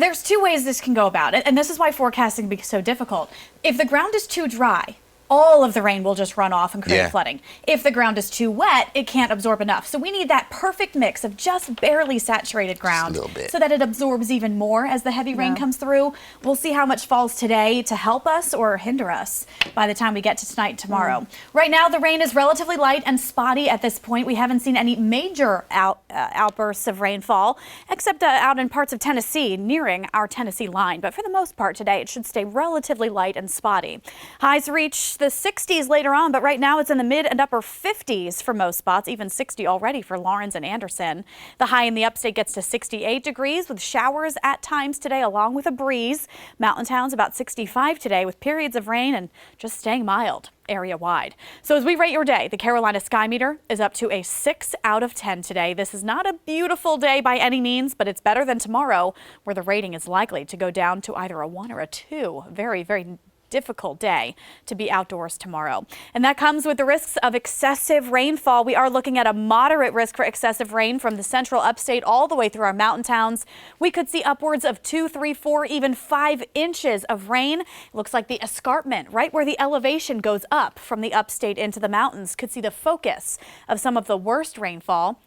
There's two ways this can go about it, and this is why forecasting can be so difficult. If the ground is too dry, all of the rain will just run off and create flooding. If the ground is too wet, it can't absorb enough. So we need that perfect mix of just barely saturated ground so that it absorbs even more as the heavy rain comes through. We'll see how much falls today to help us or hinder us by the time we get to tonight and tomorrow. Right now, the rain is relatively light and spotty at this point. We haven't seen any major outbursts of rainfall, except out in parts of Tennessee, nearing our Tennessee line. But for the most part today, it should stay relatively light and spotty. Highs reach the 60s later on, but right now it's in the mid and upper 50s for most spots, even 60 already for Lawrence and Anderson. The high in the upstate gets to 68 degrees with showers at times today, along with a breeze. Mountain towns about 65 today with periods of rain and just staying mild area-wide. So as we rate your day, the Carolina Sky Meter is up to a 6 out of 10 today. This is not a beautiful day by any means, but it's better than tomorrow, where the rating is likely to go down to either a 1 or a 2. Very, very difficult day to be outdoors tomorrow. And that comes with the risks of excessive rainfall. We are looking at a moderate risk for excessive rain from the central upstate all the way through our mountain towns. We could see upwards of 2, 3, 4, even 5 inches of rain. It looks like the escarpment, right where the elevation goes up from the upstate into the mountains, could see the focus of some of the worst rainfall.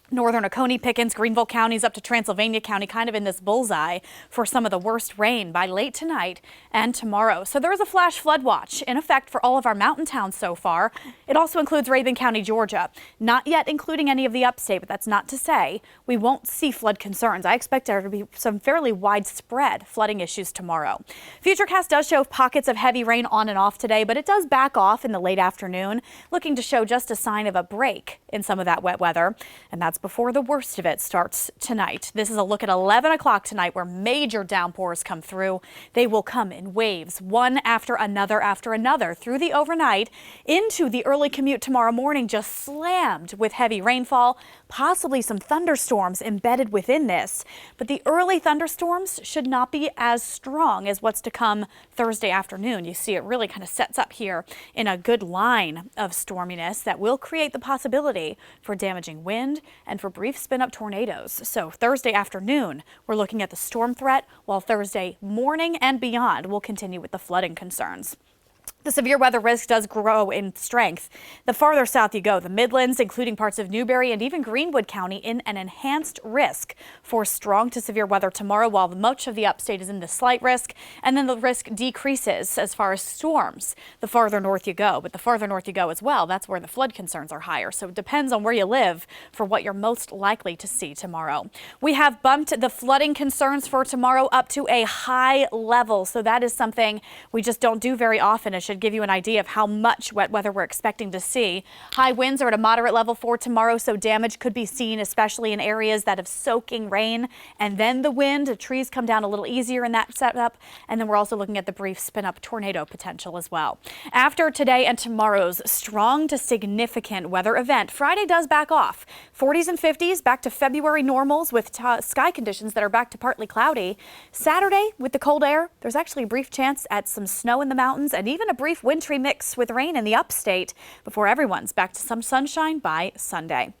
Northern Oconee, Pickens, Greenville counties up to Transylvania County, kind of in this bullseye for some of the worst rain by late tonight and tomorrow. So there is a flash flood watch in effect for all of our mountain towns so far. It also includes Rabun County, Georgia, not yet including any of the upstate, but that's not to say we won't see flood concerns. I expect there to be some fairly widespread flooding issues tomorrow. Futurecast does show pockets of heavy rain on and off today, but it does back off in the late afternoon, looking to show just a sign of a break in some of that wet weather. And that's before the worst of it starts tonight. This is a look at 11 o'clock tonight where major downpours come through. They will come in waves, one after another through the overnight into the early commute tomorrow morning, just slammed with heavy rainfall, possibly some thunderstorms embedded within this. But the early thunderstorms should not be as strong as what's to come Thursday afternoon. You see it really kind of sets up here in a good line of storminess that will create the possibility for damaging wind and for brief spin-up tornadoes. So Thursday afternoon, we're looking at the storm threat, while Thursday morning and beyond will continue with the flooding concerns. The severe weather risk does grow in strength. The farther south you go, the Midlands, including parts of Newberry and even Greenwood County, in an enhanced risk for strong to severe weather tomorrow, while much of the upstate is in the slight risk. And then the risk decreases as far as storms the farther north you go. But the farther north you go as well, that's where the flood concerns are higher. So it depends on where you live for what you're most likely to see tomorrow. We have bumped the flooding concerns for tomorrow up to a high level. So that is something we just don't do very often. It should give you an idea of how much wet weather we're expecting to see. High winds are at a moderate level for tomorrow, so damage could be seen, especially in areas that have soaking rain. And then the wind, the trees come down a little easier in that setup. And then we're also looking at the brief spin-up tornado potential as well. After today and tomorrow's strong to significant weather event, Friday does back off. 40s and 50s back to February normals with sky conditions that are back to partly cloudy. Saturday, with the cold air, there's actually a brief chance at some snow in the mountains and even a brief wintry mix with rain in the upstate before everyone's back to some sunshine by Sunday.